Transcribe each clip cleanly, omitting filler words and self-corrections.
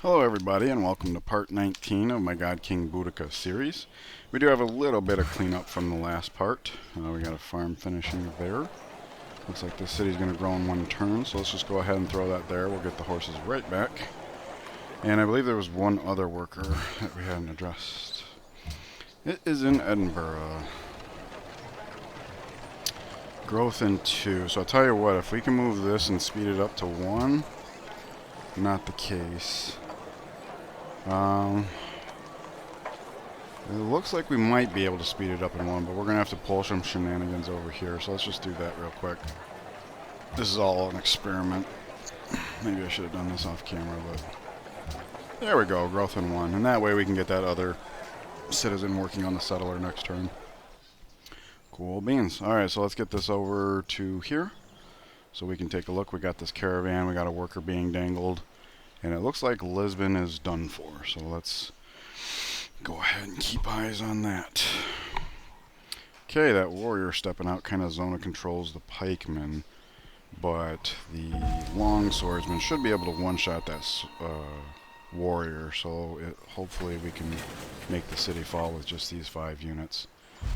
Hello everybody and welcome to part 19 of my God King Boudicca series. We do have a little bit of cleanup from the last part. We got a farm finishing there. Looks like this city's going to grow in one turn, so let's just go ahead and throw that there. We'll get the horses right back. And I believe there was one other worker that we hadn't addressed. It is in Edinburgh. Growth in 2. So I'll tell you what, if we can move this and speed it up to 1, not the case. It looks like we might be able to speed it up in 1, but we're going to have to pull some shenanigans over here, so let's just do that real quick. This is all an experiment. Maybe I should have done this off camera, but there we go, growth in 1, and that way we can get that other citizen working on the settler next turn. Cool beans. Alright, so let's get this over to here so we can take a look. We got this caravan, we got a worker being dangled. And it looks like Lisbon is done for, so let's go ahead and keep eyes on that. Okay, that warrior stepping out kind of zona controls the pikeman, but the long swordsman should be able to one-shot that warrior, so hopefully we can make the city fall with just these 5 units,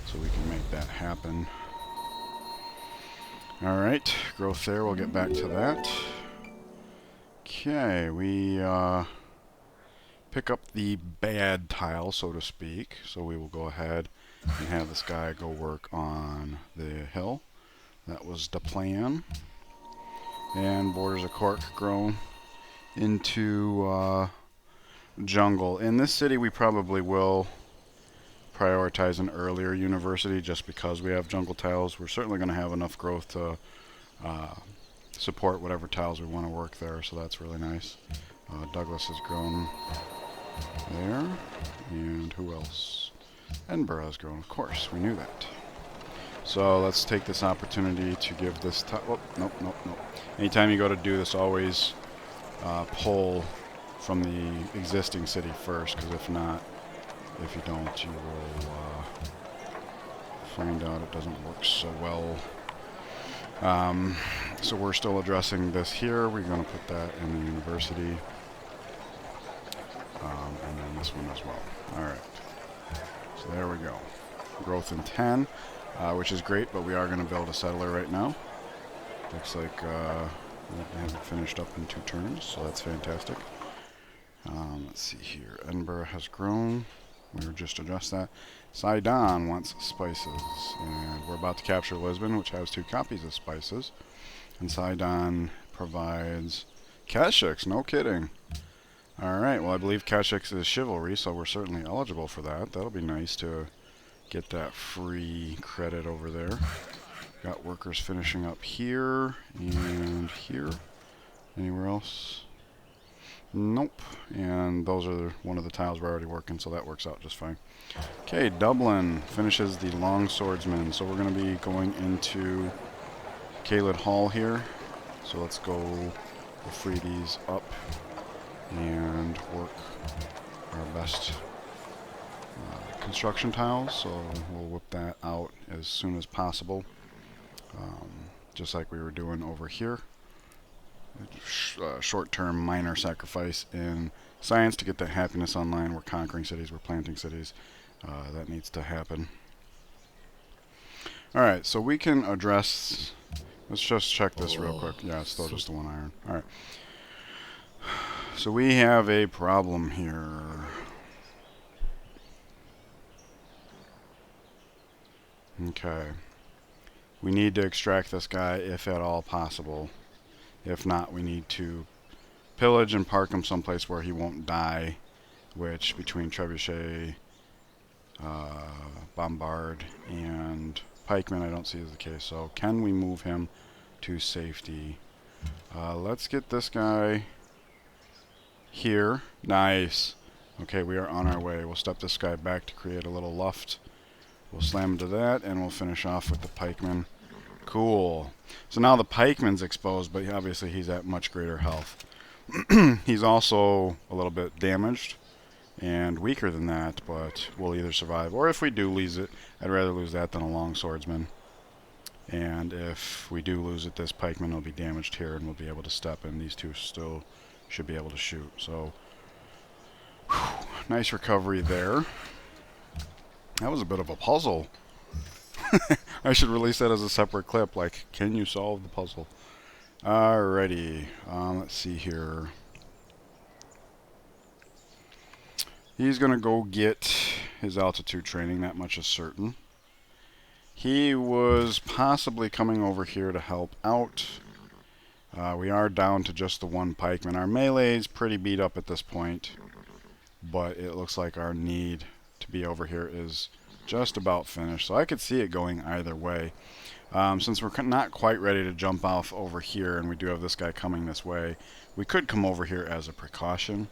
so we can make that happen. Alright, growth there, we'll get back to that. Okay, we pick up the bad tile, so to speak. So we will go ahead and have this guy go work on the hill. That was the plan. And borders of cork grown into jungle. In this city, we probably will prioritize an earlier university just because we have jungle tiles. We're certainly going to have enough growth to support whatever tiles we want to work there, so that's really nice. Douglas has grown there, and who else? Edinburgh has grown, of course, we knew that. So let's take this opportunity to give this oh, nope. Anytime you go to do this, always pull from the existing city first, because if not, if you don't, you will find out it doesn't work so well. So we're still addressing this here. We're going to put that in the university. And then this one as well. Alright. So there we go. Growth in 10, which is great, but we are going to build a settler right now. Looks like we have it finished up in 2 turns, so that's fantastic. Let's see here. Edinburgh has grown. We were just addressed that. Sidon wants spices, and we're about to capture Lisbon, which has 2 copies of spices. And Sidon provides Keshiks, no kidding. Alright, well I believe Keshiks is chivalry, so we're certainly eligible for that. That'll be nice to get that free credit over there. Got workers finishing up here and here. Anywhere else? Nope. And those are one of the tiles we're already working, so that works out just fine. Okay, Dublin finishes the long swordsman. So we're going to be going into Caelid Hall here. So let's go, we'll free these up and work our best construction tiles. So we'll whip that out as soon as possible. Just like we were doing over here. Short-term minor sacrifice in science to get that happiness online. We're conquering cities, we're planting cities. That needs to happen. Alright, so we can address... Let's just check this real quick. Yeah, it's still just the 1 iron. Alright. So we have a problem here. Okay. We need to extract this guy if at all possible. If not, we need to pillage and park him someplace where he won't die, which between Trebuchet, Bombard, and Pikeman I don't see as the case. So can we move him to safety? Let's get this guy here. Nice. Okay, we are on our way. We'll step this guy back to create a little luft. We'll slam into that, and we'll finish off with the pikeman. Cool. So now the pikeman's exposed, but obviously he's at much greater health. He's also a little bit damaged and weaker than that, but we'll either survive, or if we do lose it, I'd rather lose that than a long swordsman. And if we do lose it, this pikeman will be damaged here and we'll be able to step in. These two still should be able to shoot. So nice recovery there. That was a bit of a puzzle. I should release that as a separate clip, like, can you solve the puzzle? Alrighty, let's see here. He's going to go get his altitude training, that much is certain. He was possibly coming over here to help out. We are down to just the one pikeman. Our melee's pretty beat up at this point, but it looks like our need to be over here is just about finished. So I could see it going either way. Since we're not quite ready to jump off over here, and we do have this guy coming this way, we could come over here as a precaution.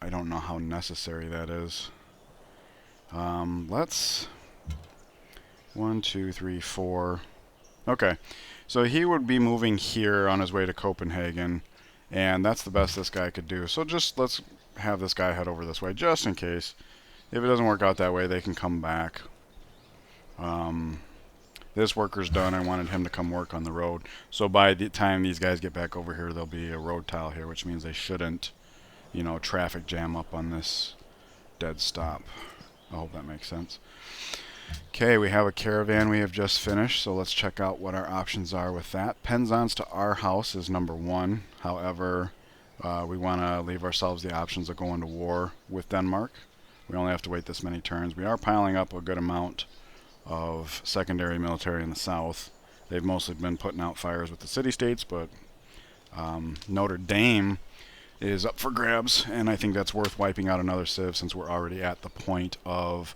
I don't know how necessary that is. Let's... 1, 2, 3, 4. Okay, so he would be moving here on his way to Copenhagen, and that's the best this guy could do. So just let's have this guy head over this way, just in case. If it doesn't work out that way, they can come back. This worker's done. I wanted him to come work on the road. So by the time these guys get back over here, there'll be a road tile here, which means they shouldn't, you know, traffic jam up on this dead stop. I hope that makes sense. Okay, we have a caravan we have just finished, so let's check out what our options are with that. Penzance to our house is number 1. However, we want to leave ourselves the options of going to war with Denmark. We only have to wait this many turns. We are piling up a good amount of secondary military in the south. They've mostly been putting out fires with the city-states, but Notre Dame is up for grabs, and I think that's worth wiping out another civ since we're already at the point of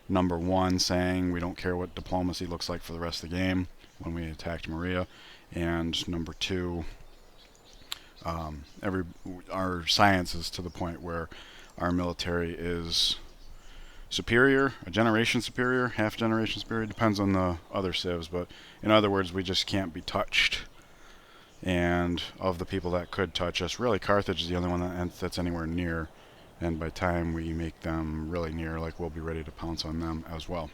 number 1 saying we don't care what diplomacy looks like for the rest of the game when we attacked Maria, and number 2, our science is to the point where our military is superior, a generation superior, half generation superior, depends on the other civs, but in other words, we just can't be touched. And of the people that could touch us, really Carthage is the only one that's anywhere near, and by the time we make them really near, like, we'll be ready to pounce on them as well.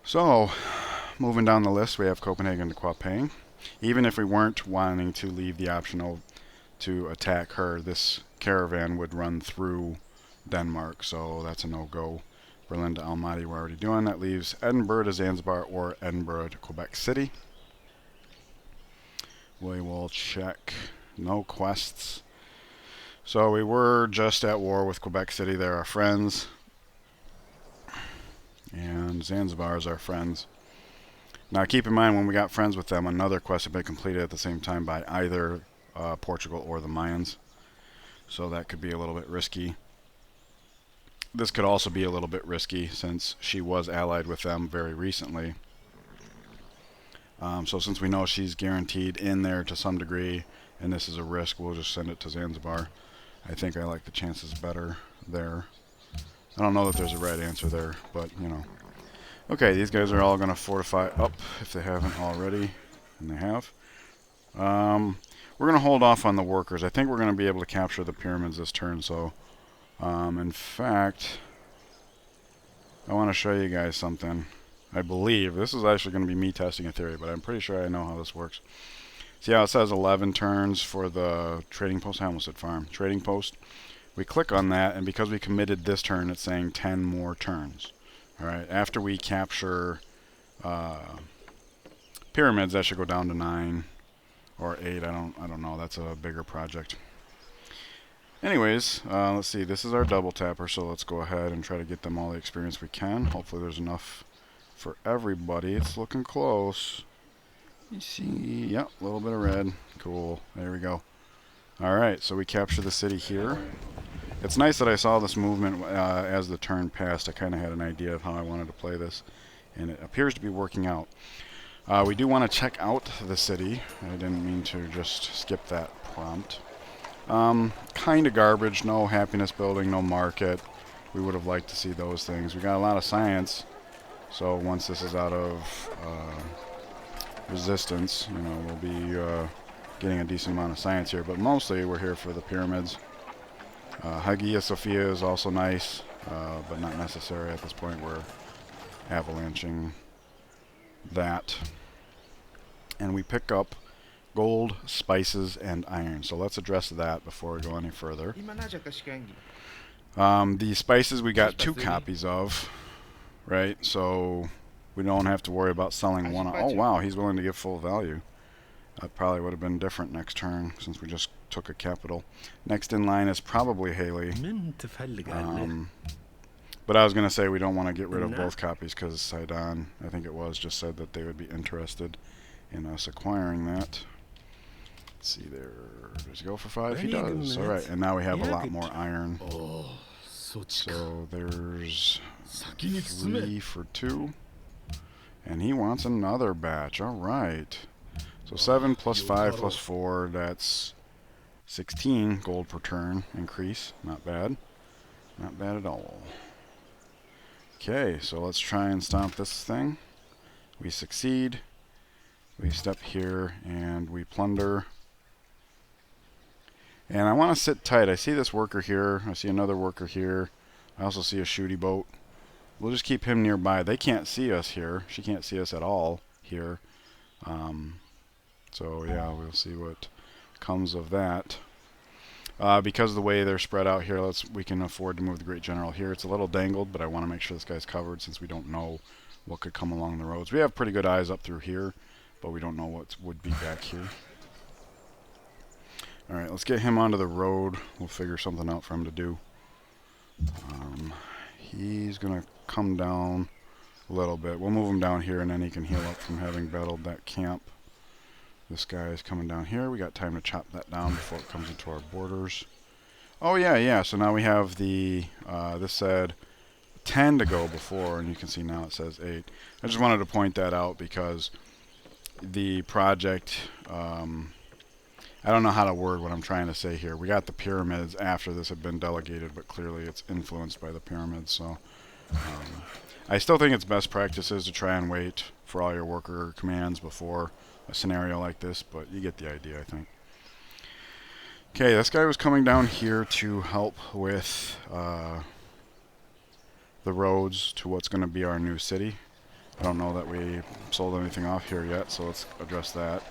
So, moving down the list, we have Copenhagen to Copenhagen. Even if we weren't wanting to leave the optional to attack her, this caravan would run through Denmark, so that's a no-go. Berlin to Almaty we're already doing. That leaves Edinburgh to Zanzibar or Edinburgh to Quebec City. We will check no quests. So we were just at war with Quebec City. They're our friends. And Zanzibar is our friends. Now keep in mind, when we got friends with them, another quest had been completed at the same time by either Portugal or the Mayans. So that could be a little bit risky. This could also be a little bit risky since she was allied with them very recently. So since we know she's guaranteed in there to some degree, and this is a risk, we'll just send it to Zanzibar. I think I like the chances better there. I don't know that there's a right answer there, but, you know. Okay, these guys are all going to fortify up if they haven't already, and they have. We're going to hold off on the workers. I think we're going to be able to capture the pyramids this turn, so... in fact, I want to show you guys something. I believe this is actually going to be me testing a theory, but I'm pretty sure I know how this works. See how it says 11 turns for the trading post? I almost said farm. Trading post. We click on that, and because we committed this turn, it's saying 10 more turns. Alright, after we capture pyramids, that should go down to 9 or 8. I don't know. That's a bigger project. Anyways, let's see. This is our double tapper, so let's go ahead and try to get them all the experience we can. Hopefully there's enough for everybody. It's looking close. You see, yep, a little bit of red. Cool. There we go. Alright, so we capture the city here. It's nice that I saw this movement as the turn passed. I kind of had an idea of how I wanted to play this, and it appears to be working out. We do want to check out the city. I didn't mean to just skip that prompt. Kind of garbage. No happiness building, no market. We would have liked to see those things. We got a lot of science, so once this is out of resistance, you know, we'll be getting a decent amount of science here, but mostly we're here for the pyramids. Hagia Sophia is also nice, but not necessary at this point. We're avalanching that. And we pick up gold, spices, and iron. So let's address that before we go any further. The spices we got 2 copies of, right? So we don't have to worry about selling one. Oh wow, he's willing to give full value. That probably would have been different next turn since we just took a capital. Next in line is probably Haley. But I was going to say we don't want to get rid of both copies because Sidon, I think it was, just said that they would be interested in us acquiring that. Let's see there. Does he go for 5? He does. All right, and now we have a lot more iron. So there's 3 for 2. And he wants another batch. All right. So 7 plus 5 plus 4, that's 16 gold per turn increase. Not bad. Not bad at all. Okay, so let's try and stomp this thing. We succeed. We step here and we plunder. And I want to sit tight. I see this worker here. I see another worker here. I also see a shooty boat. We'll just keep him nearby. They can't see us here. She can't see us at all here. So yeah, we'll see what comes of that. Because of the way they're spread out here, we can afford to move the Great General here. It's a little dangled, but I want to make sure this guy's covered since we don't know what could come along the roads. We have pretty good eyes up through here, but we don't know what would be back here. Alright, let's get him onto the road. We'll figure something out for him to do. He's going to come down a little bit. We'll move him down here, and then he can heal up from having battled that camp. This guy is coming down here. We got time to chop that down before it comes into our borders. Oh yeah. So now we have the, this said 10 to go before, and you can see now it says 8. I just wanted to point that out because the project, I don't know how to word what I'm trying to say here. We got the pyramids after this had been delegated, but clearly it's influenced by the pyramids. So I still think it's best practices to try and wait for all your worker commands before a scenario like this, but you get the idea, I think. Okay, this guy was coming down here to help with the roads to what's going to be our new city. I don't know that we sold anything off here yet, so let's address that.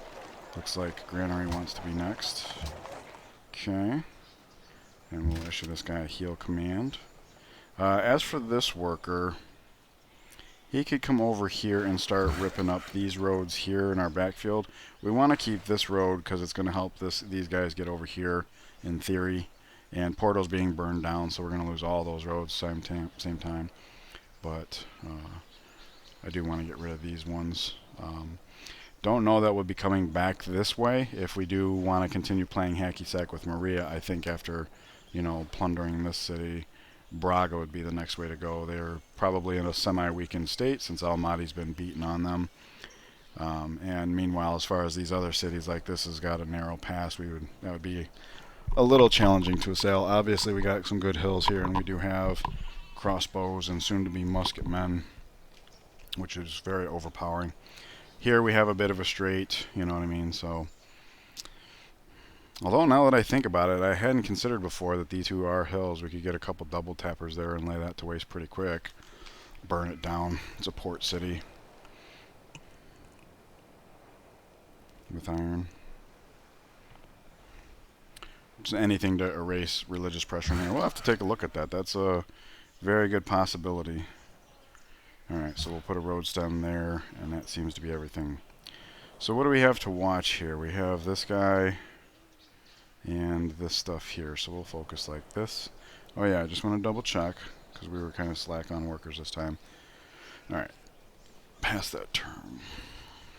Looks like Granary wants to be next. Okay. And we'll issue this guy a heal command. As for this worker, he could come over here and start ripping up these roads here in our backfield. We want to keep this road because it's going to help these guys get over here in theory. And Porto's being burned down, so we're going to lose all those roads same time. But I do want to get rid of these ones. Don't know that we'll be coming back this way. If we do want to continue playing hacky sack with Maria, I think after, plundering this city, Braga would be the next way to go. They're probably in a semi-weakened state since Almaty's been beaten on them. And meanwhile, as far as these other cities like this has got a narrow pass, that would be a little challenging to assail. Obviously, we got some good hills here, and we do have crossbows and soon-to-be musketmen, which is very overpowering. Here we have a bit of a strait, you know what I mean? So, although now that I think about it, I hadn't considered before that these two are hills. We could get a couple double tappers there and lay that to waste pretty quick. Burn it down. It's a port city. With iron. Just anything to erase religious pressure in here. We'll have to take a look at that. That's a very good possibility. Alright, so we'll put a road stem there, and that seems to be everything. So what do we have to watch here? We have this guy and this stuff here, so we'll focus like this. Oh yeah, I just want to double check, because we were kind of slack on workers this time. Alright, pass that term.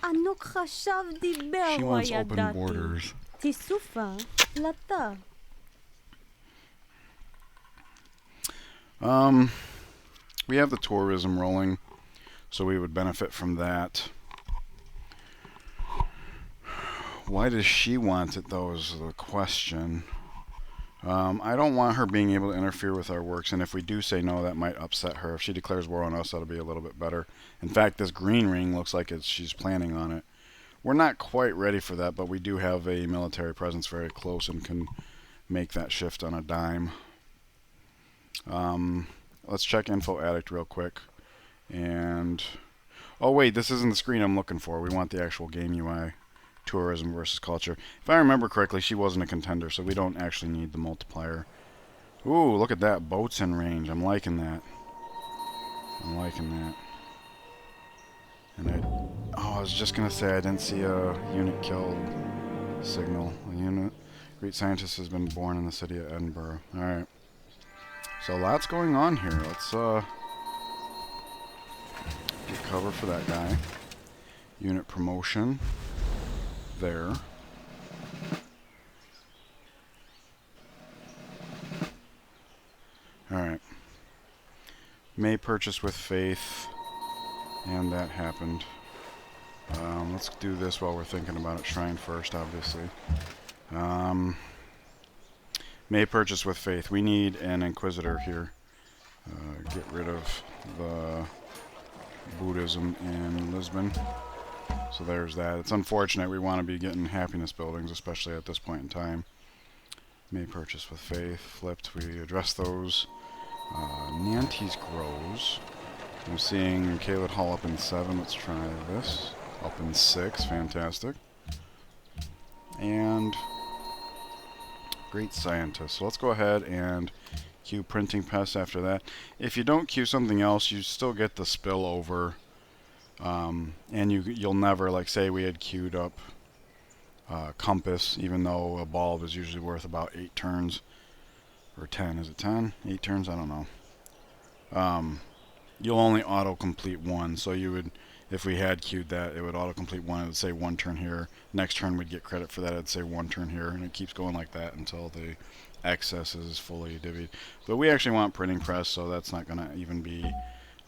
She wants open borders. We have the tourism rolling, so we would benefit from that. Why does she want it, though, is the question. I don't want her being able to interfere with our works, and if we do say no, that might upset her. If she declares war on us, that'll be a little bit better. In fact, this green ring looks like she's planning on it. We're not quite ready for that, but we do have a military presence very close and can make that shift on a dime. Let's check Info Addict real quick. And oh wait, this isn't the screen I'm looking for. We want the actual game UI. tourism versus culture. If I remember correctly, she wasn't a contender, so we don't actually need the multiplier. Ooh, look at that. Boats in range. I'm liking that. I'm liking that. And I was just going to say I didn't see a unit killed signal. A unit. Great scientist has been born in the city of Edinburgh. Alright. So lots going on here. Let's get cover for that guy. Unit promotion. There. Alright. May purchase with faith. And that happened. Let's do this while we're thinking about it. Shrine first, obviously. May purchase with faith. We need an Inquisitor here. Get rid of the Buddhism in Lisbon. So there's that. It's unfortunate. We want to be getting happiness buildings, especially at this point in time. May purchase with faith. Flipped. We address those. Nantes grows. I'm seeing Caelid Hall up in 7. Let's try this. Up in 6. Fantastic. And great scientist. So let's go ahead and queue printing press after that. If you don't queue something else, you still get the spillover. And you'll never, like say we had queued up compass, even though a bulb is usually worth about 8 turns. Or 10. Is it 10? 8 turns? I don't know. You'll only auto-complete 1, so you would, if we had queued that, it would auto-complete 1, it would say 1 turn here. Next turn we'd get credit for that, it'd say 1 turn here, and it keeps going like that until the excess is fully divvied. But we actually want printing press, so that's not going to even be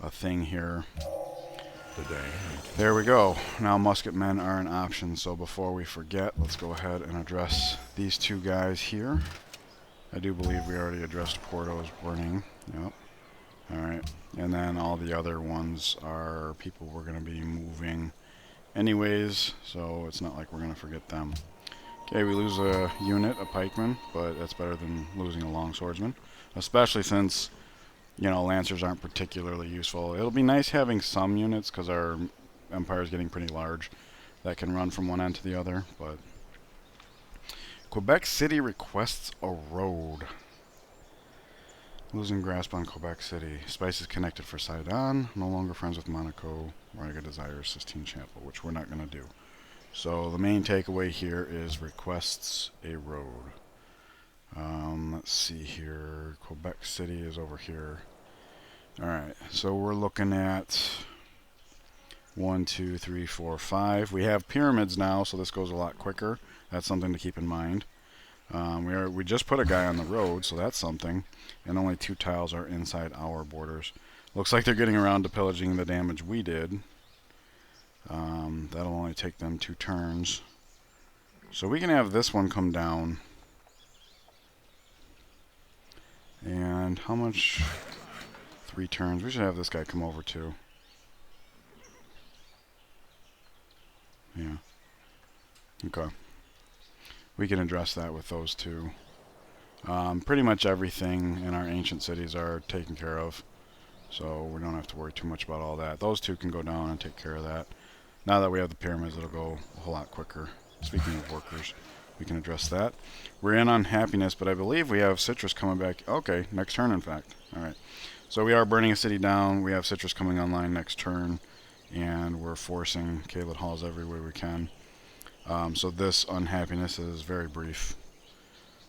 a thing here. There we go. Now musketmen are an option, so before we forget, let's go ahead and address these 2 guys here. I do believe we already addressed Porto's burning. Yep. Alright. And then all the other ones are people we're going to be moving anyways, so it's not like we're going to forget them. Okay, we lose a unit, a pikeman, but that's better than losing a longswordsman. Especially since, you know, lancers aren't particularly useful. It'll be nice having some units, because our empire is getting pretty large, that can run from one end to the other, but Quebec City requests a road. Losing grasp on Quebec City. Spice is connected for Sidon. No longer friends with Monaco. Raga desires Sistine Chapel, which we're not going to do. So the main takeaway here is requests a road. Let's see here. Quebec City is over here. Alright, so we're looking at 1, 2, 3, 4, 5. We have pyramids now, so this goes a lot quicker. That's something to keep in mind. We just put a guy on the road, so that's something. And only 2 tiles are inside our borders. Looks like they're getting around to pillaging the damage we did. That'll only take them 2 turns. So we can have this one come down. And how much? 3 turns. We should have this guy come over too. Yeah. Okay. We can address that with those 2. Pretty much everything in our ancient cities are taken care of, so we don't have to worry too much about all that. Those 2 can go down and take care of that. Now that we have the pyramids, it'll go a whole lot quicker. Speaking of workers, we can address that. We're in on happiness, but I believe we have citrus coming back. Okay, next turn in fact. Alright, so we are burning a city down. We have citrus coming online next turn, and we're forcing Caelid Halls every way we can. So this unhappiness is very brief.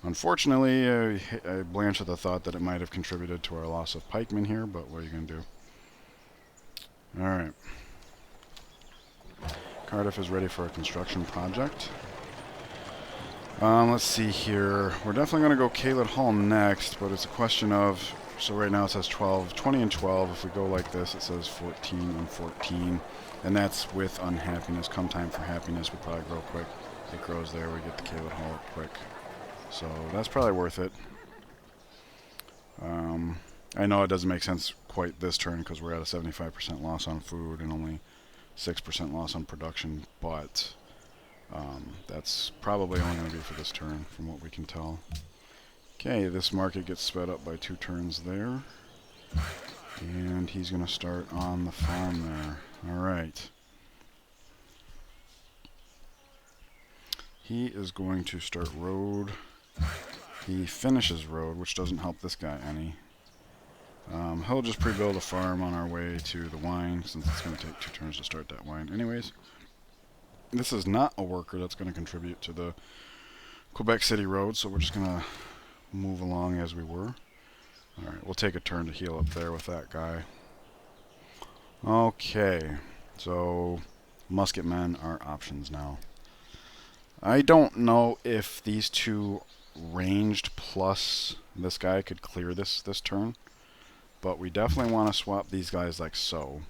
Unfortunately, I blanch at the thought that it might have contributed to our loss of pikemen here, but what are you going to do? Alright. Cardiff is ready for a construction project. Let's see here. We're definitely going to go Caelid Hall next, but it's a question of... So right now it says 12, 20 and 12. If we go like this, it says 14 and 14. And that's with unhappiness. Come time for happiness, we probably grow quick. It grows there, we get the Caelid Hall up quick. So that's probably worth it. I know it doesn't make sense quite this turn because we're at a 75% loss on food and only 6% loss on production, but that's probably only going to be for this turn from what we can tell. Okay, this market gets sped up by 2 turns there. And he's going to start on the farm there. Alright. He is going to start road. He finishes road, which doesn't help this guy any. He'll just pre-build a farm on our way to the wine, since it's going to take 2 turns to start that wine anyways. This is not a worker that's going to contribute to the Quebec City road, so we're just going to move along as we were. Alright, we'll take a turn to heal up there with that guy. Okay, so musketmen are options now. I don't know if these 2 ranged plus this guy could clear this turn, but we definitely want to swap these guys like so.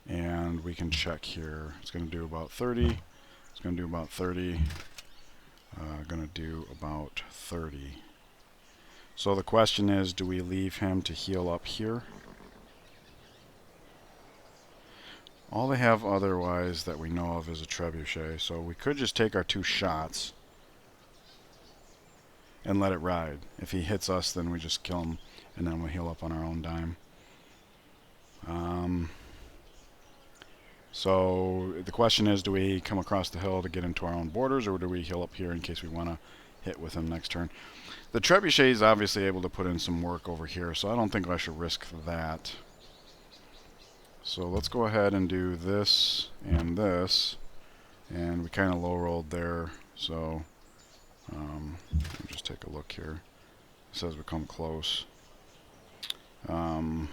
And we can check here. It's going to do about 30. It's going to do about 30. Going to do about 30. So the question is, do we leave him to heal up here? All they have otherwise that we know of is a trebuchet, so we could just take our 2 shots and let it ride. If he hits us, then we just kill him, and then we'll heal up on our own dime. So the question is, do we come across the hill to get into our own borders, or do we heal up here in case we want to hit with him next turn? The trebuchet is obviously able to put in some work over here, so I don't think I should risk that. So let's go ahead and do this, and we kind of low rolled there, so let me just take a look here. It says we come close. We'll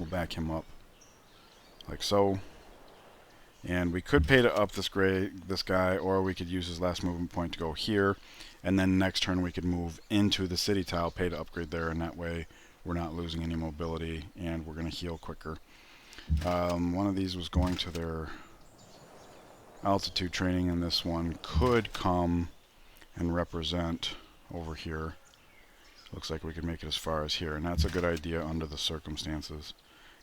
back him up like so, and we could pay to up this guy, or we could use his last movement point to go here, and then next turn we could move into the city tile, pay to upgrade there, and that way we're not losing any mobility, and we're going to heal quicker. One of these was going to their altitude training, and this one could come and represent over here. Looks like we could make it as far as here, and that's a good idea under the circumstances.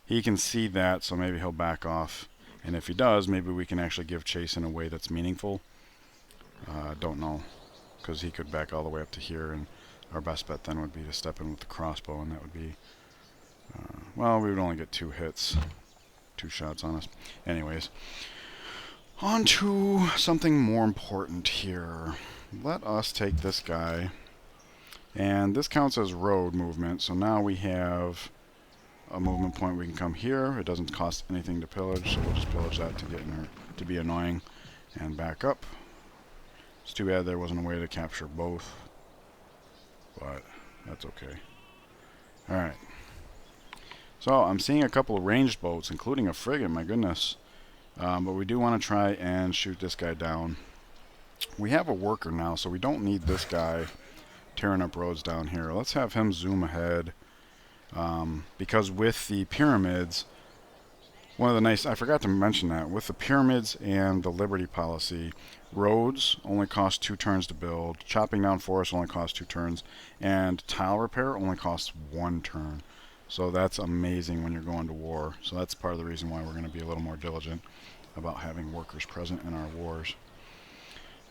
He can see that, so maybe he'll back off, and if he does, maybe we can actually give chase in a way that's meaningful. Don't know, because he could back all the way up to here, and our best bet then would be to step in with the crossbow, and that would be, well, we would only get 2 hits, 2 shots on us. Anyways, on to something more important here. Let us take this guy, and this counts as road movement, so now we have a movement point. We can come here. It doesn't cost anything to pillage, so we'll just pillage that to get in there, to be annoying, and back up. It's too bad there wasn't a way to capture both, but that's okay. Alright, so I'm seeing a couple of ranged boats, including a frigate, my goodness, but we do want to try and shoot this guy down. We have a worker now, so we don't need this guy tearing up roads down here. Let's have him zoom ahead. Because with the pyramids, one of the nice, I forgot to mention that, with the pyramids and the Liberty policy, roads only cost 2 turns to build, chopping down forests only costs 2 turns, and tile repair only costs 1 turn. So that's amazing when you're going to war. So that's part of the reason why we're going to be a little more diligent about having workers present in our wars.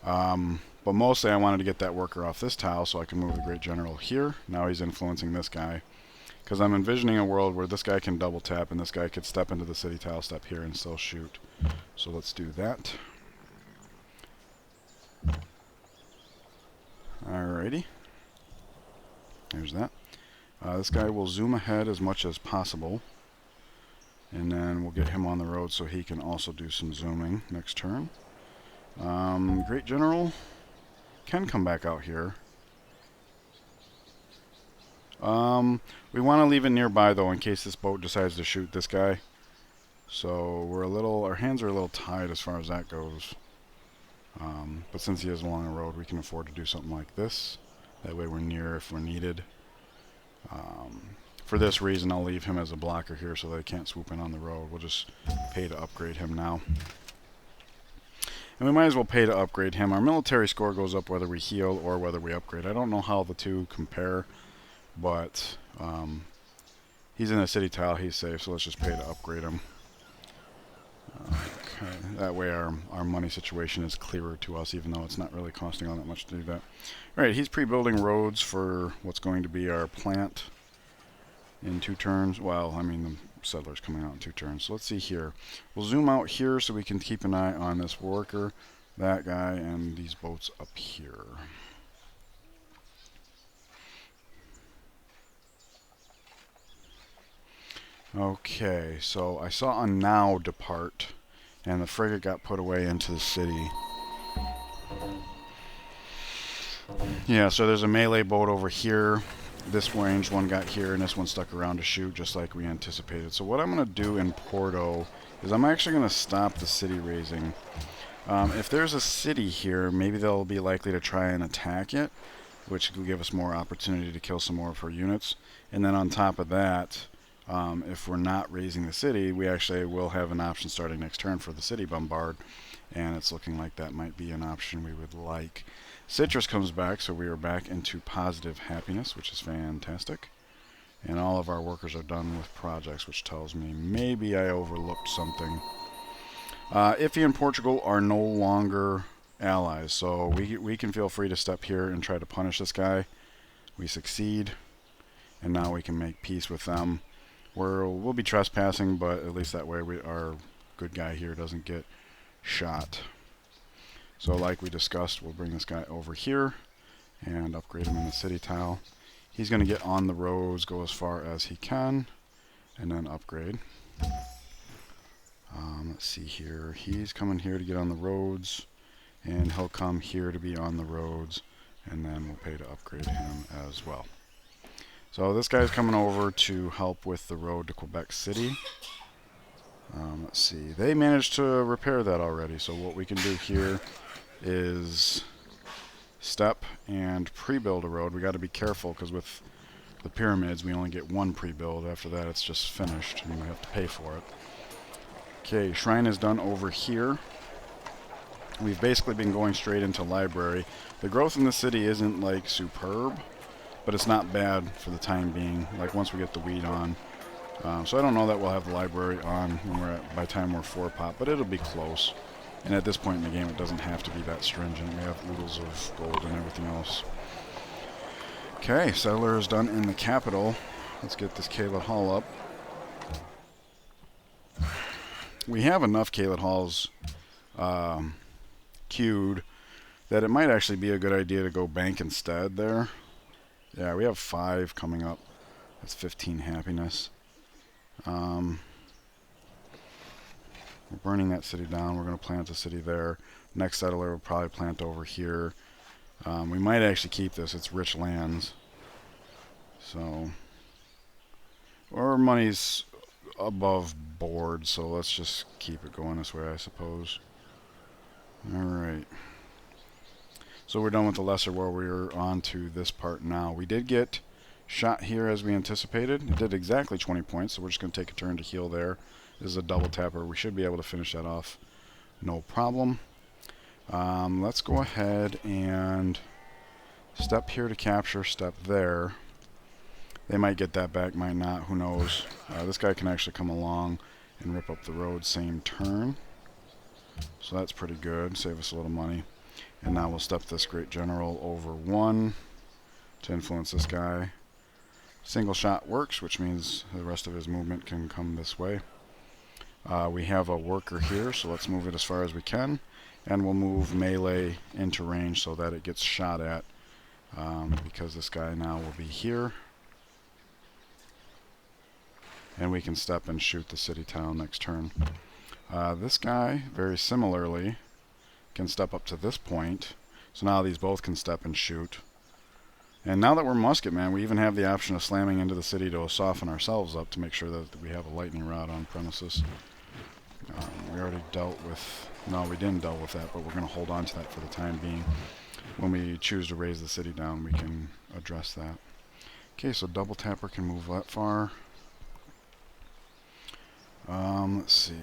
But mostly I wanted to get that worker off this tile so I can move the Great General here. Now he's influencing this guy, because I'm envisioning a world where this guy can double tap and this guy could step into the city tile, step here, and still shoot. So let's do that. Alrighty. There's that. This guy will zoom ahead as much as possible, and then we'll get him on the road so he can also do some zooming next turn. Great General can come back out here. We want to leave it nearby though in case this boat decides to shoot this guy. So we're our hands are a little tied as far as that goes. But since he is along the road, we can afford to do something like this. That way we're near if we're needed. For this reason, I'll leave him as a blocker here so they can't swoop in on the road. We'll just pay to upgrade him now. And we might as well pay to upgrade him. Our military score goes up whether we heal or whether we upgrade. I don't know how the two compare, but he's in a city tile, he's safe, so let's just pay to upgrade him. Okay, that way our money situation is clearer to us, even though it's not really costing all that much to do that. Alright, he's pre-building roads for what's going to be our plant in 2 turns. Well, I mean, settlers coming out in 2 turns. So let's see here. We'll zoom out here so we can keep an eye on this worker, that guy, and these boats up here. Okay, so I saw a now depart, and the frigate got put away into the city. Yeah, so there's a melee boat over here. This ranged one got here, and this one stuck around to shoot, just like we anticipated. So what I'm going to do in Porto is I'm actually going to stop the city raising. If there's a city here, maybe they'll be likely to try and attack it, which will give us more opportunity to kill some more of her units. And then on top of that, if we're not raising the city, we actually will have an option starting next turn for the city bombard, and it's looking like that might be an option we would like. Citrus comes back, so we are back into positive happiness, which is fantastic. And all of our workers are done with projects, which tells me maybe I overlooked something. Italy and Portugal are no longer allies, so we can feel free to step here and try to punish this guy. We succeed, and now we can make peace with them. We'll be trespassing, but at least that way our good guy here doesn't get shot. So like we discussed, we'll bring this guy over here and upgrade him in the city tile. He's going to get on the roads, go as far as he can, and then upgrade. Let's see here. He's coming here to get on the roads, and he'll come here to be on the roads, and then we'll pay to upgrade him as well. So this guy's coming over to help with the road to Quebec City. Let's see. They managed to repair that already, so what we can do here is step and pre-build a road. We got to be careful because with the pyramids we only get 1 pre-build. After that it's just finished and we have to pay for it. Okay, shrine is done over here. We've basically been going straight into library. The growth in the city isn't like superb, but it's not bad for the time being, like once we get the wheat on. So I don't know that we'll have the library on when by the time we're 4 pop, but it'll be close. And at this point in the game, it doesn't have to be that stringent. We have oodles of gold and everything else. Okay, settler is done in the capital. Let's get this Calet Hall up. We have enough Calet Halls queued that it might actually be a good idea to go bank instead there. Yeah, we have 5 coming up. That's 15 happiness. We're burning that city down. We're going to plant a city there. Next settler will probably plant over here. We might actually keep this. It's rich lands. So, our money's above board, so let's just keep it going this way, I suppose. Alright. So we're done with the lesser war. We're on to this part now. We did get shot here as we anticipated. It did exactly 20 points, so we're just going to take a turn to heal there. This is a double tapper. We should be able to finish that off no problem. Let's go ahead and step here to capture, step there. They might get that back, might not, who knows. This guy can actually come along and rip up the road same turn. So that's pretty good, save us a little money. And now we'll step this great general over 1 to influence this guy. Single shot works, which means the rest of his movement can come this way. We have a worker here, so let's move it as far as we can. And we'll move melee into range so that it gets shot at, because this guy now will be here. And we can step and shoot the city town next turn. This guy, very similarly, can step up to this point. So now these both can step and shoot. And now that we're musketmen, we even have the option of slamming into the city to soften ourselves up to make sure that we have a lightning rod on premises. We already dealt with... No, we didn't deal with that, but we're going to hold on to that for the time being. When we choose to raise the city down, we can address that. Okay, so double tapper can move that far. Let's see.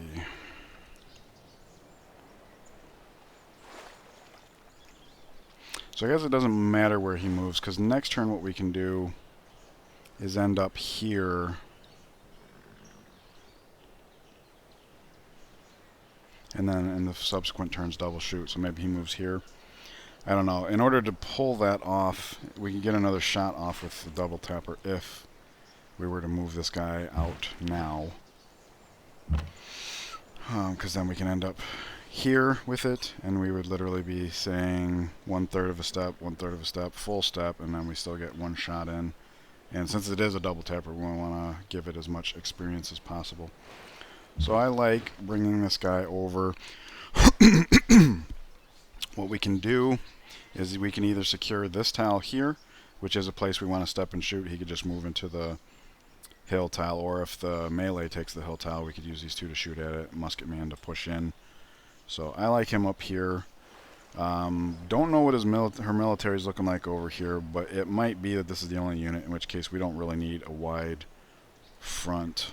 So I guess it doesn't matter where he moves, because next turn what we can do is end up here. And then in the subsequent turns double shoot, so maybe he moves here. I don't know. In order to pull that off, we can get another shot off with the double tapper if we were to move this guy out now. Because then we can end up here with it, and we would literally be saying 1/3 of a step, 1/3 of a step, full step, and then we still get one shot in. And since it is a double tapper, we want to give it as much experience as possible. So I like bringing this guy over. What we can do is we can either secure this tile here, which is a place we want to step and shoot. He could just move into the hill tile, or if the melee takes the hill tile, we could use these two to shoot at it. Musket man to push in. So I like him up here. Don't know what her military is looking like over here, but it might be that this is the only unit, in which case we don't really need a wide front.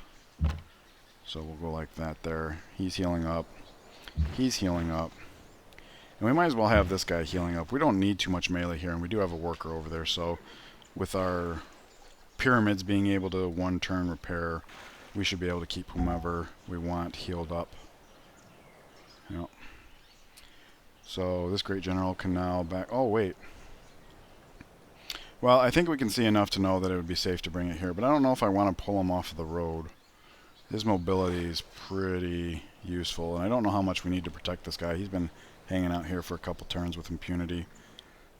So we'll go like that there. He's healing up. He's healing up. And we might as well have this guy healing up. We don't need too much melee here, and we do have a worker over there, so with our pyramids being able to one-turn repair, we should be able to keep whomever we want healed up. Yep. So this great general can now back... Oh, wait. Well, I think we can see enough to know that it would be safe to bring it here, but I don't know if I want to pull him off of the road. His mobility is pretty useful, and I don't know how much we need to protect this guy. He's been hanging out here for a couple turns with impunity.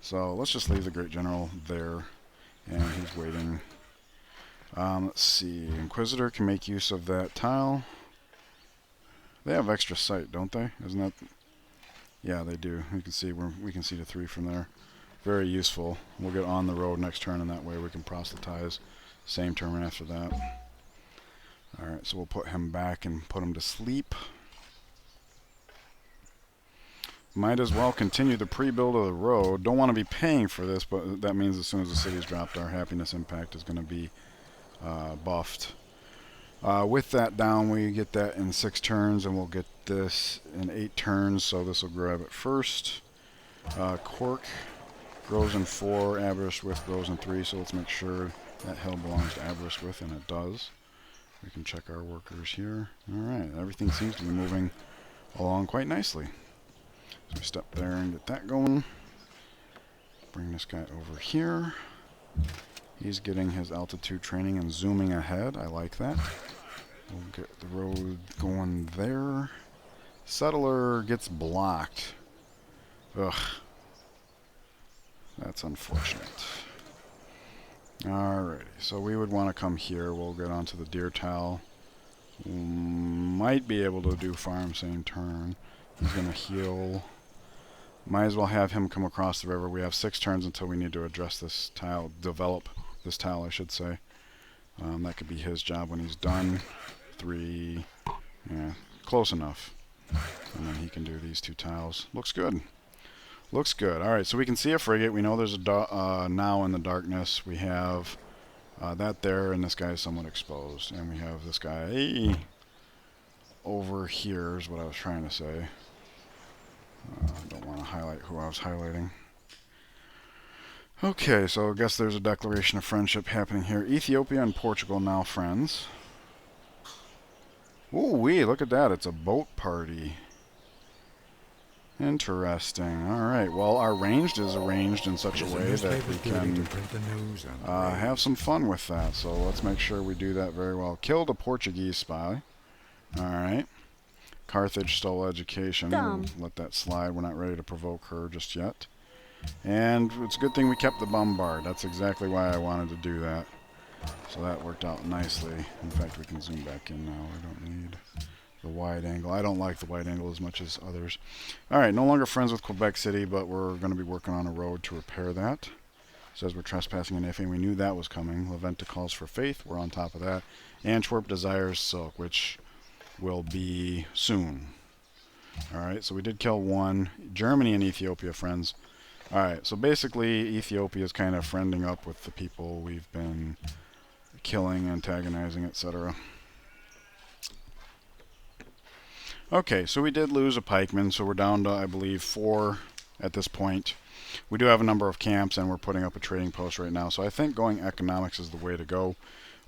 So let's just leave the great general there, and he's waiting. Let's see. Inquisitor can make use of that tile. They have extra sight, don't they? Isn't that... Yeah, they do. You can see we can see the 3 from there. Very useful. We'll get on the road next turn, and that way we can proselytize same turn after that. Alright, so we'll put him back and put him to sleep. Might as well continue the pre-build of the road. Don't want to be paying for this, but that means as soon as the city's dropped, our happiness impact is going to be buffed. With that down, we get that in 6 turns, and we'll get this in 8 turns, so this will grab it first. Cork grows in 4, Aberystwyth grows in 3, so let's make sure that hill belongs to Aberystwyth, and it does. We can check our workers here. Alright, everything seems to be moving along quite nicely. So we step there and get that going. Bring this guy over here. He's getting his altitude training and zooming ahead. I like that. We'll get the road going there. Settler gets blocked. Ugh. That's unfortunate. Alrighty, so we would want to come here. We'll get onto the deer tile. Might be able to do farm same turn. He's going to heal. Might as well have him come across the river. We have 6 turns until we need to address this tile, develop this tile, I should say. That could be his job when he's done. 3, yeah, close enough. And then he can do these 2 tiles. Looks good. Looks good. Alright, so we can see a frigate. We know there's a now in the darkness. We have that there, and this guy is somewhat exposed. And we have this guy over here is what I was trying to say. I don't want to highlight who I was highlighting. Okay, so I guess there's a declaration of friendship happening here. Ethiopia and Portugal now friends. Ooh-wee, look at that. It's a boat party. Interesting. Alright, well, our ranged is arranged in such a way that we can have some fun with that. So let's make sure we do that very well. Killed a Portuguese spy. Alright. Carthage stole education. We'll let that slide. We're not ready to provoke her just yet. And it's a good thing we kept the bombard. That's exactly why I wanted to do that. So that worked out nicely. In fact, we can zoom back in now. We don't need the wide angle. I don't like the wide angle as much as others. Alright, no longer friends with Quebec City, but we're going to be working on a road to repair that. Says we're trespassing in Iffy. We knew that was coming. Leventa calls for faith. We're on top of that. Antwerp desires silk, which will be soon. Alright, so we did kill 1. Germany and Ethiopia, friends. Alright, so basically Ethiopia is kind of friending up with the people we've been killing, antagonizing, etc. Okay, so we did lose a pikeman, so we're down to, I believe, 4 at this point. We do have a number of camps, and we're putting up a trading post right now, so I think going economics is the way to go.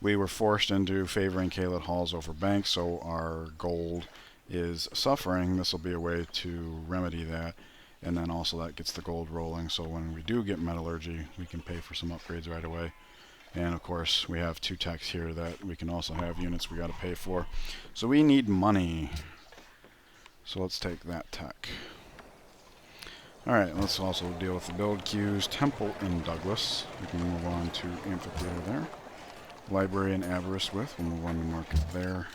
We were forced into favoring Kaled Halls over banks, so our gold is suffering. This will be a way to remedy that, and then also that gets the gold rolling, so when we do get metallurgy, we can pay for some upgrades right away. And of course, we have 2 techs here that we can also have units we got to pay for. So we need money. So let's take that tech. Alright, let's also deal with the build queues. Temple in Douglas. We can move on to Amphitheater there. Library in Aberystwyth. We'll move on to Market there.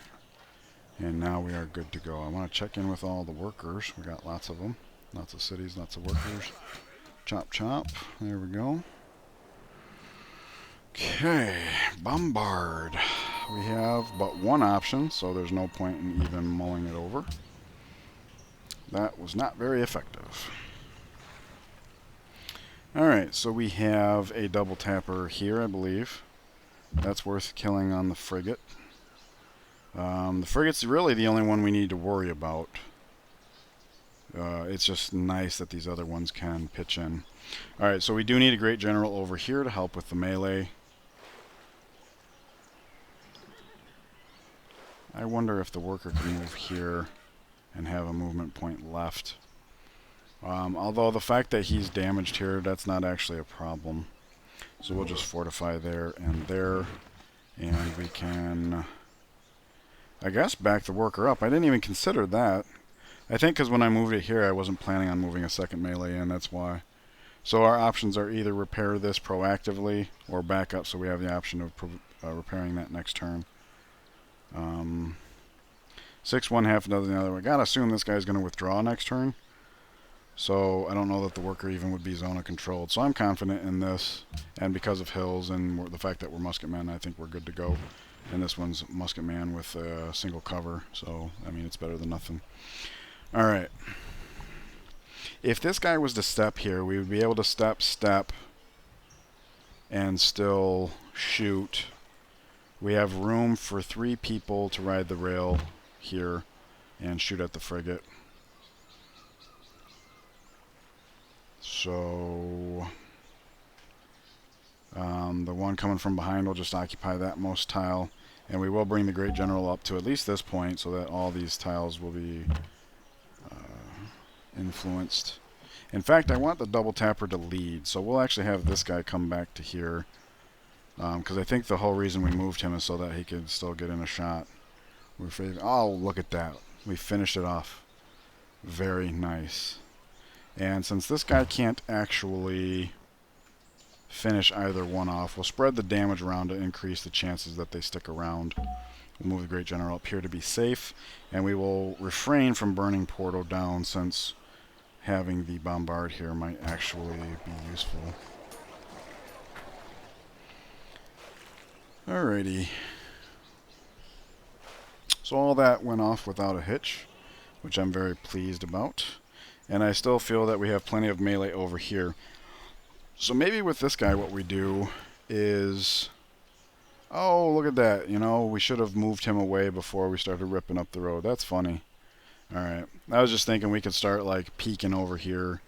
And now we are good to go. I want to check in with all the workers. We got lots of them. Lots of cities, lots of workers. Chop, chop. There we go. Okay, bombard. We have but one option, so there's no point in even mulling it over. That was not very effective. Alright, so we have a double tapper here, I believe. That's worth killing on the frigate. The frigate's really the only one we need to worry about. It's just nice that these other ones can pitch in. Alright, so we do need a great general over here to help with the melee. I wonder if the worker can move here and have a movement point left. Although the fact that he's damaged here, that's not actually a problem. So we'll just fortify there and there. And we can, I guess, back the worker up. I didn't even consider that. I think because when I moved it here, I wasn't planning on moving a second melee in, that's why. So our options are either repair this proactively or back up, so we have the option of repairing that next turn. 6, 1, half a dozen the other. I gotta assume this guy's gonna withdraw next turn. So I don't know that the worker even would be zona controlled. So I'm confident in this, and because of hills and the fact that we're musketmen, I think we're good to go. And this one's musketman with a single cover, so I mean it's better than nothing. Alright. If this guy was to step here, we would be able to step, and still shoot. We have room for 3 people to ride the rail here and shoot at the frigate. So the one coming from behind will just occupy that most tile, and we will bring the Great General up to at least this point so that all these tiles will be influenced. In fact, I want the double tapper to lead, so we'll actually have this guy come back to here, because I think the whole reason we moved him is so that he could still get in a shot. Oh, look at that. We finished it off. Very nice. And since this guy can't actually finish either one off, we'll spread the damage around to increase the chances that they stick around. We'll move the Great General up here to be safe, and we will refrain from burning Porto down since having the bombard here might actually be useful. Alrighty. So all that went off without a hitch, which I'm very pleased about. And I still feel that we have plenty of melee over here. So maybe with this guy what we do is... Oh, look at that. You know, we should have moved him away before we started ripping up the road. That's funny. Alright. I was just thinking we could start, like, peeking over here.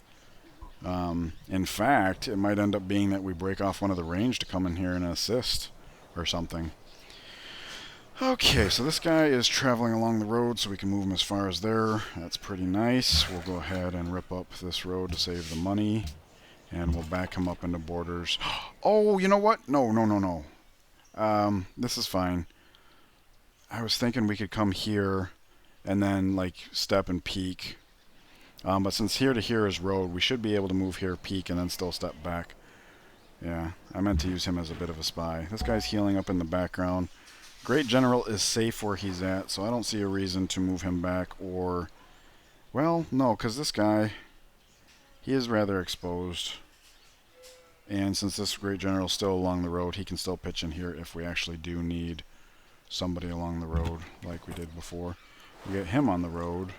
In fact, it might end up being that we break off one of the range to come in here and assist or something. Okay, so this guy is traveling along the road, so we can move him as far as there. That's pretty nice. We'll go ahead and rip up this road to save the money. And we'll back him up into borders. Oh, you know what? No. This is fine. I was thinking we could come here and then, like, step and peek. But since here to here is road, we should be able to move here, peek, and then still step back. Yeah, I meant to use him as a bit of a spy. This guy's healing up in the background. Great General is safe where he's at, so I don't see a reason to move him back or... Well, no, because this guy, he is rather exposed. And since this Great General is still along the road, he can still pitch in here if we actually do need somebody along the road like we did before. We get him on the road,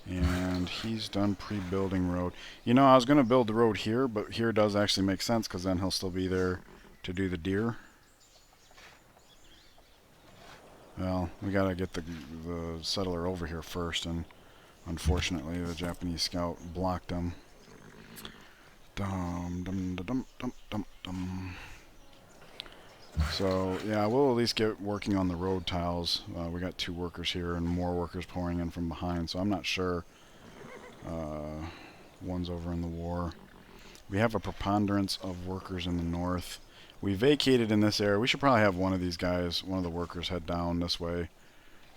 and he's done pre-building road. You know, I was going to build the road here, but here does actually make sense because then he'll still be there to do the deer. Well, we gotta get the settler over here first, and unfortunately the Japanese scout blocked him. So, yeah, we'll at least get working on the road tiles. We got 2 workers here and more workers pouring in from behind, so I'm not sure. One's over in the war. We have a preponderance of workers in the north. We vacated in this area. We should probably have one of these guys, one of the workers, head down this way.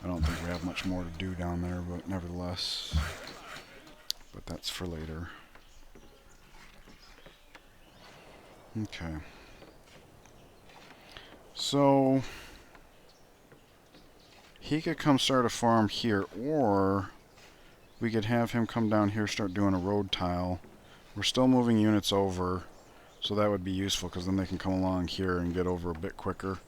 I don't think we have much more to do down there, but nevertheless. But that's for later. Okay. So he could come start a farm here, or we could have him come down here, start doing a road tile. We're still moving units over, so that would be useful because then they can come along here and get over a bit quicker.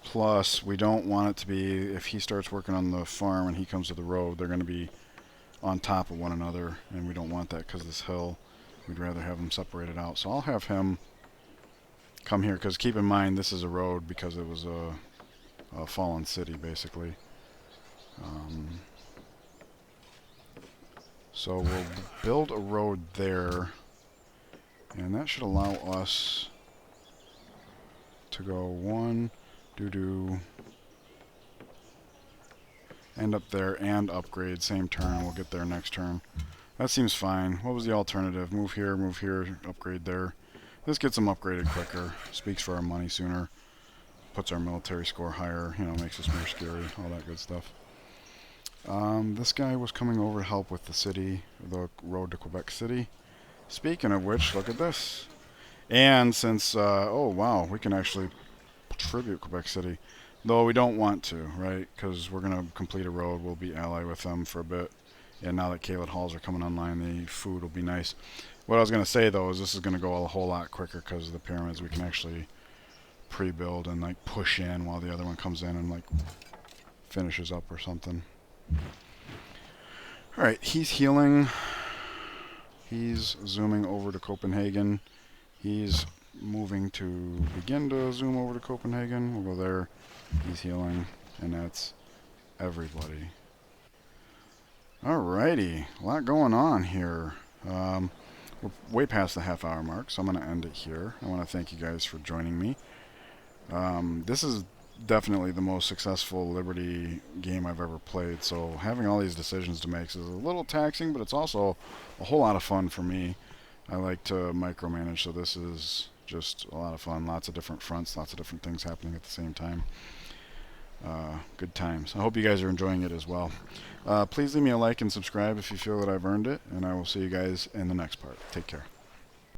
Plus, we don't want it to be, if he starts working on the farm and he comes to the road, they're going to be on top of one another, and we don't want that because this hill. We'd rather have them separated out. So I'll have him come here, because keep in mind this is a road because it was a fallen city, basically. So we'll build a road there, and that should allow us to go one, end up there and upgrade same turn. We'll get there next turn. That seems fine. What was the alternative? Move here, upgrade there. This gets them upgraded quicker, speaks for our money sooner, puts our military score higher, you know, makes us more scary, all that good stuff. This guy was coming over to help with the city, the road to Quebec City. Speaking of which, look at this. And since, oh wow, we can actually tribute Quebec City. Though we don't want to, right? Because we're going to complete a road, we'll be allied with them for a bit. And now that Calet Halls are coming online, the food will be nice. What I was going to say, though, is this is going to go a whole lot quicker because of the pyramids. We can actually pre-build and, like, push in while the other one comes in and, like, finishes up or something. Alright, he's healing. He's zooming over to Copenhagen. He's moving to begin to zoom over to Copenhagen. We'll go there. He's healing. And that's everybody. Alrighty. A lot going on here. We're way past the half-hour mark, so I'm going to end it here. I want to thank you guys for joining me. This is definitely the most successful Liberty game I've ever played, so having all these decisions to make is a little taxing, but it's also a whole lot of fun for me. I like to micromanage, so this is just a lot of fun. Lots of different fronts, lots of different things happening at the same time. Good times. I hope you guys are enjoying it as well. Please leave me a like and subscribe if you feel that I've earned it, and I will see you guys in the next part. Take care.